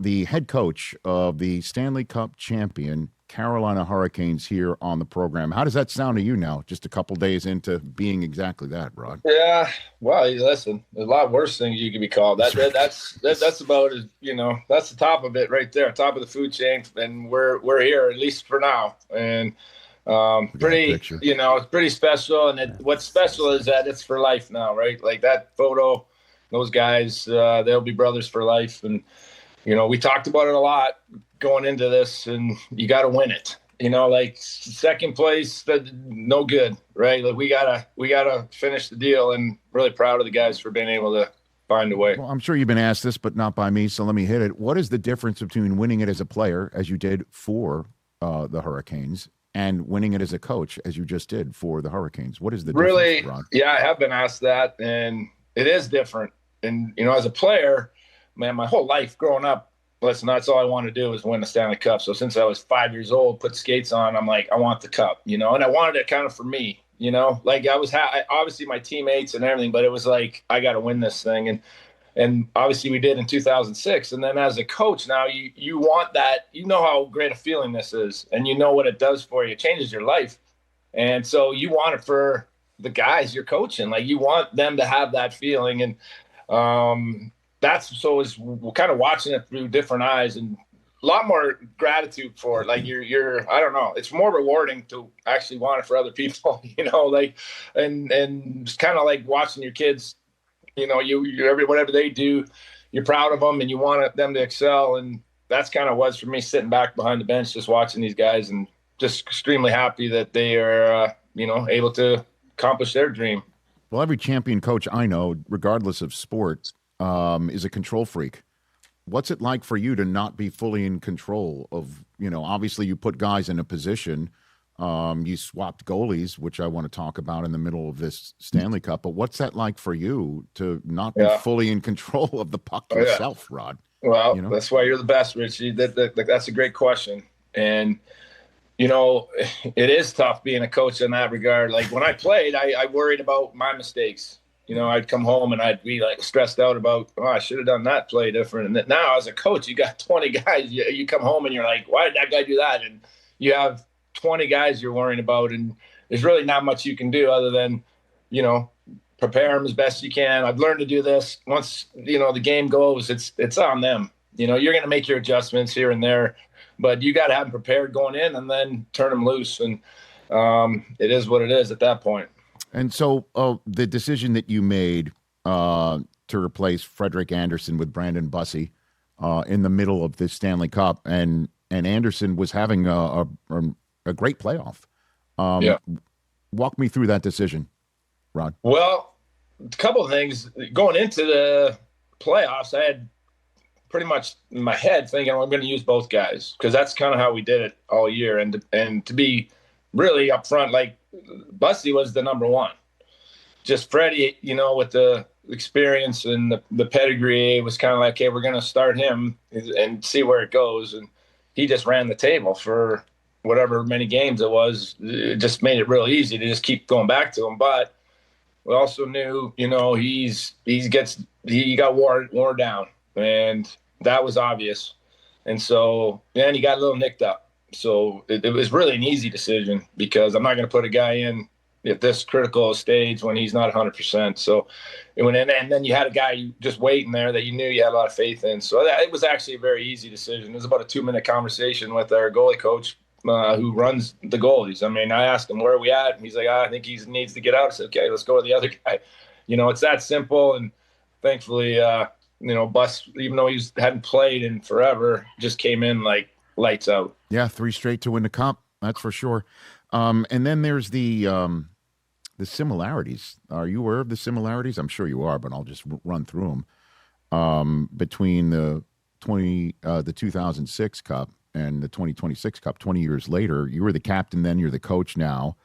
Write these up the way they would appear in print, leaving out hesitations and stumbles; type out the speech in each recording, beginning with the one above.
the head coach of the Stanley Cup champion Carolina Hurricanes here on the program. How does that sound to you now, just a couple days into being exactly that, Rod? Yeah, well, listen, there's a lot worse things you could be called. That's about, that's the top of it right there, top of the food chain, and we're here, at least for now. And it's pretty special. And what's special is that it's for life now, right? Like that photo, those guys, they'll be brothers for life. And, we talked about it a lot going into this, and you got to win it. Like second place, no good, right? Like we gotta finish the deal, and really proud of the guys for being able to find a way. Well, I'm sure you've been asked this, but not by me, so let me hit it. What is the difference between winning it as a player, as you did for the Hurricanes, and winning it as a coach, as you just did for the Hurricanes? What is the difference, Ron? Yeah, I have been asked that, and it is different. And, as a player, man, my whole life growing up, listen, that's all I want to do is win the Stanley Cup. So since I was 5 years old, put skates on, I'm like, I want the cup, and I wanted it kind of for me, like I was obviously my teammates and everything, but it was like, I got to win this thing. And obviously we did in 2006. And then as a coach now, you want that, how great a feeling this is, and what it does for you. It changes your life. And so you want it for the guys you're coaching. Like you want them to have that feeling. And, we're kind of watching it through different eyes, and a lot more gratitude for it. Like I don't know, it's more rewarding to actually want it for other people, like, and it's kind of like watching your kids, whatever they do, you're proud of them and you want them to excel. And that's kind of was for me, sitting back behind the bench, just watching these guys, and just extremely happy that they are, able to accomplish their dream. Well, every champion coach I know, regardless of sport, is a control freak. What's it like for you to not be fully in control of, obviously you put guys in a position, you swapped goalies, which I want to talk about in the middle of this Stanley Cup, but what's that like for you to not be fully in control of the puck yourself, Rod? Well, that's why you're the best, Richie. That's a great question. And, it is tough being a coach in that regard. Like when I played, I worried about my mistakes. I'd come home and I'd be like stressed out about, I should have done that play different. And now as a coach, you got 20 guys. You come home and you're like, why did that guy do that? And you have 20 guys you're worrying about. And there's really not much you can do other than, prepare them as best you can. I've learned to do this. Once, the game goes, it's on them. You're going to make your adjustments here and there, but you got to have them prepared going in and then turn them loose. And it is what it is at that point. And so the decision that you made to replace Frederik Andersen with Brandon Bussi in the middle of this Stanley Cup, and Andersen was having a great playoff. Walk me through that decision, Rod. Well, a couple of things. Going into the playoffs, I had pretty much in my head thinking, I'm going to use both guys, because that's kind of how we did it all year. And to be really upfront, like, Bussi was the number one. Just Freddie, with the experience and the pedigree, was kind of like, okay, we're going to start him and see where it goes. And he just ran the table for whatever many games it was. It just made it real easy to just keep going back to him. But we also knew, he got worn down, and that was obvious. And so then he got a little nicked up. So it was really an easy decision, because I'm not going to put a guy in at this critical stage when he's not 100%. So it went in, and then you had a guy just waiting there that you knew you had a lot of faith in. So it was actually a very easy decision. It was about a 2-minute conversation with our goalie coach who runs the goalies. I mean, I asked him, where are we at? And he's like, I think he needs to get out. I said, okay, let's go to the other guy. It's that simple. And thankfully, Bus, even though he hadn't played in forever, just came in like lights out. Yeah, 3 straight to win the cup. That's for sure. And then there's the similarities. Are you aware of the similarities? I'm sure you are, but I'll just run through them. Between the 2006 Cup and the 2026 Cup, 20 years later, you were the captain then, you're the coach now.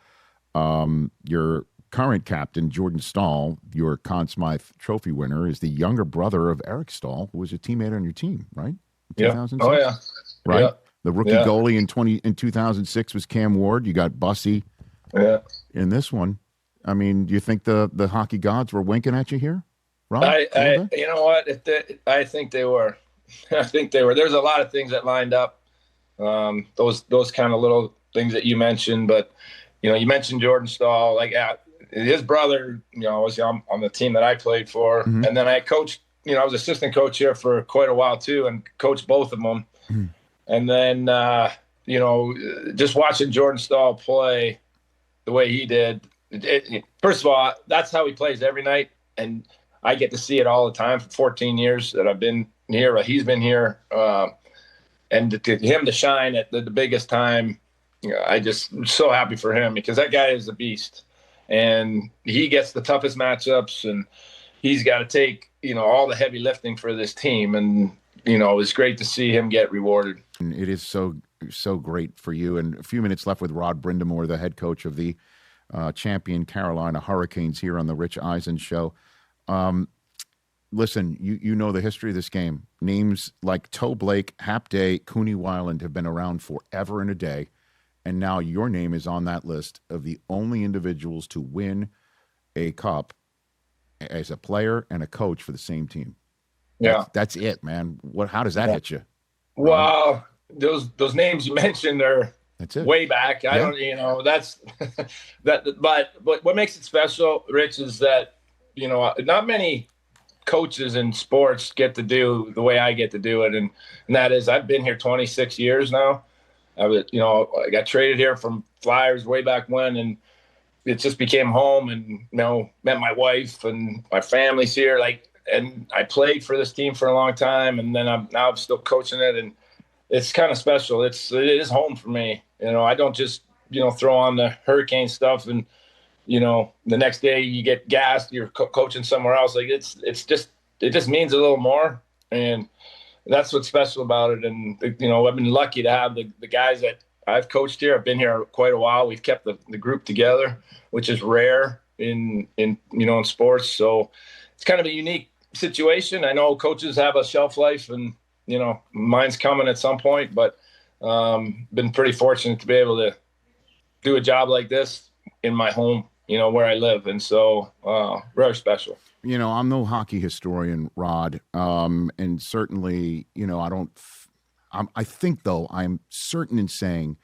Your current captain, Jordan Stahl, your Conn Smythe Trophy winner, is the younger brother of Eric Stahl, who was a teammate on your team, right? Yeah. Oh, yeah. Right? Yeah. The rookie goalie in 2006 was Cam Ward. You got Bussi in this one. I mean, do you think the hockey gods were winking at you here, Ron? You know what? I think they were. I think there's a lot of things that lined up. Those kind of little things that you mentioned, but you mentioned Jordan Stahl, like his brother, was on the team that I played for. Mm-hmm. And then I coached, I was assistant coach here for quite a while too, and coached both of them. Mm-hmm. And then, just watching Jordan Stahl play the way he did, first of all, that's how he plays every night. And I get to see it all the time for 14 years that I've been here. He's been here. And to him to shine at the biggest time, I just am so happy for him, because that guy is a beast. And he gets the toughest matchups, and he's got to take, all the heavy lifting for this team. And, it's great to see him get rewarded. And it is so great for you. And a few minutes left with Rod Brind'Amour, the head coach of the champion Carolina Hurricanes, here on the Rich Eisen Show. Listen, you know the history of this game. Names like Toe Blake, Hap Day, Cooney Weiland have been around forever and a day. And now your name is on that list of the only individuals to win a cup as a player and a coach for the same team. Yeah. That's it, man. How does that hit you? Well, those names you mentioned are way back. I don't, that's that. But what makes it special, Rich, is that, not many coaches in sports get to do the way I get to do it. And that is, I've been here 26 years now. I got traded here from Flyers way back when, and it just became home, and, met my wife, and my family's here. And I played for this team for a long time, and then I'm still coaching it, and it's kind of special. It is home for me. I don't just, throw on the Hurricane stuff and, the next day you get gassed, you're coaching somewhere else. It just means a little more. And that's what's special about it. And, I've been lucky to have the guys that I've coached here. I've been here quite a while. We've kept the group together, which is rare in sports. So it's kind of a unique situation. I know coaches have a shelf life, and, mine's coming at some point, but been pretty fortunate to be able to do a job like this in my home, where I live. And so very special. I'm no hockey historian, Rod. And certainly, I think, though, I'm certain in saying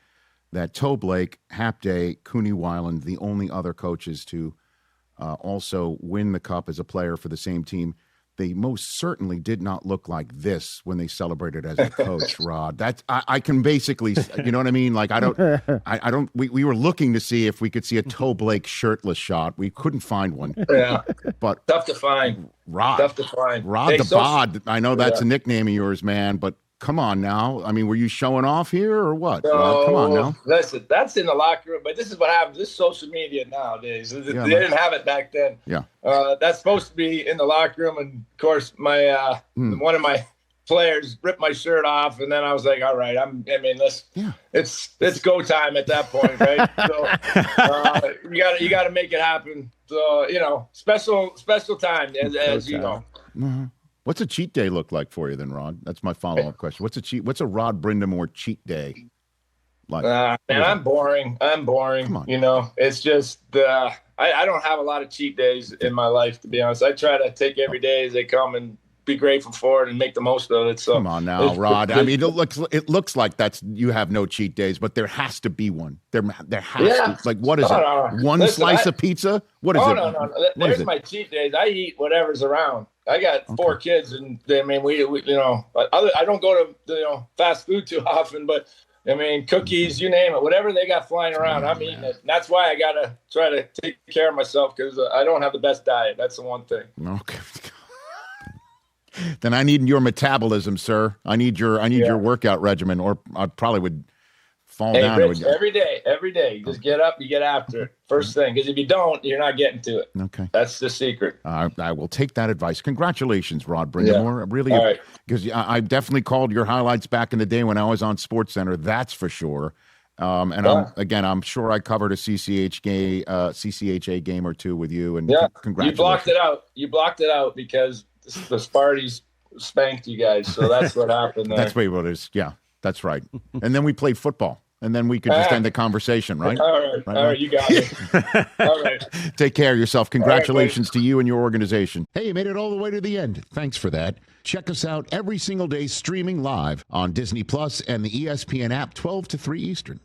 that Toe Blake, Hap Day, Cooney Weiland, the only other coaches to also win the cup as a player for the same team, they most certainly did not look like this when they celebrated as a coach, Rod. I can basically, you know what I mean? We were looking to see if we could see a Toe Blake shirtless shot. We couldn't find one. Yeah. But tough to find. Rod. Tough to find. Rod the Bod. I know that's a nickname of yours, man, but come on now. I mean, were you showing off here or what? No, Rod, come on now. Listen, that's in the locker room, but this is what happens. This is social media nowadays. They didn't have it back then. Yeah. That's supposed to be in the locker room. And of course, my one of my players ripped my shirt off, and then I was like, all right, it's go time at that point, right? So you gotta make it happen. So, special time as you know. Mm-hmm. What's a cheat day look like for you then, Rod? That's my follow-up question. What's a Rod Brind'Amour cheat day like? Man, I'm boring. Come on. It's just I don't have a lot of cheat days in my life, to be honest. I try to take every day as they come and be grateful for it and make the most of it. So come on now, Rod. I mean, it looks like you have no cheat days, but there has to be one. There has to. Like, what is it? One slice of pizza? What is it? No. There's my cheat days. I eat whatever's around. I got 4 kids, and I mean, we I don't go to fast food too often, but I mean, cookies, you name it, whatever they got flying around, I'm eating it. And that's why I gotta try to take care of myself, because I don't have the best diet. That's the one thing. Okay. Then I need your metabolism, sir. I need your workout regimen, or I probably would fall down. Rich, every day. You just get up, you get after it. First thing, because if you don't, you're not getting to it. Okay. That's the secret. I will take that advice. Congratulations, Rod Brind'Amour. Yeah. Really, because I definitely called your highlights back in the day when I was on SportsCenter. That's for sure. I'm sure I covered a CCHA game or two with you. And congratulations. You blocked it out because the Sparties spanked you guys. So that's what happened there. That's what it is. Yeah, that's right. And then we played football. And then we could just end the conversation, right? All right, you got it. All right. Take care of yourself. Congratulations to you and your organization. Hey, you made it all the way to the end. Thanks for that. Check us out every single day streaming live on Disney Plus and the ESPN app 12 to 3 Eastern.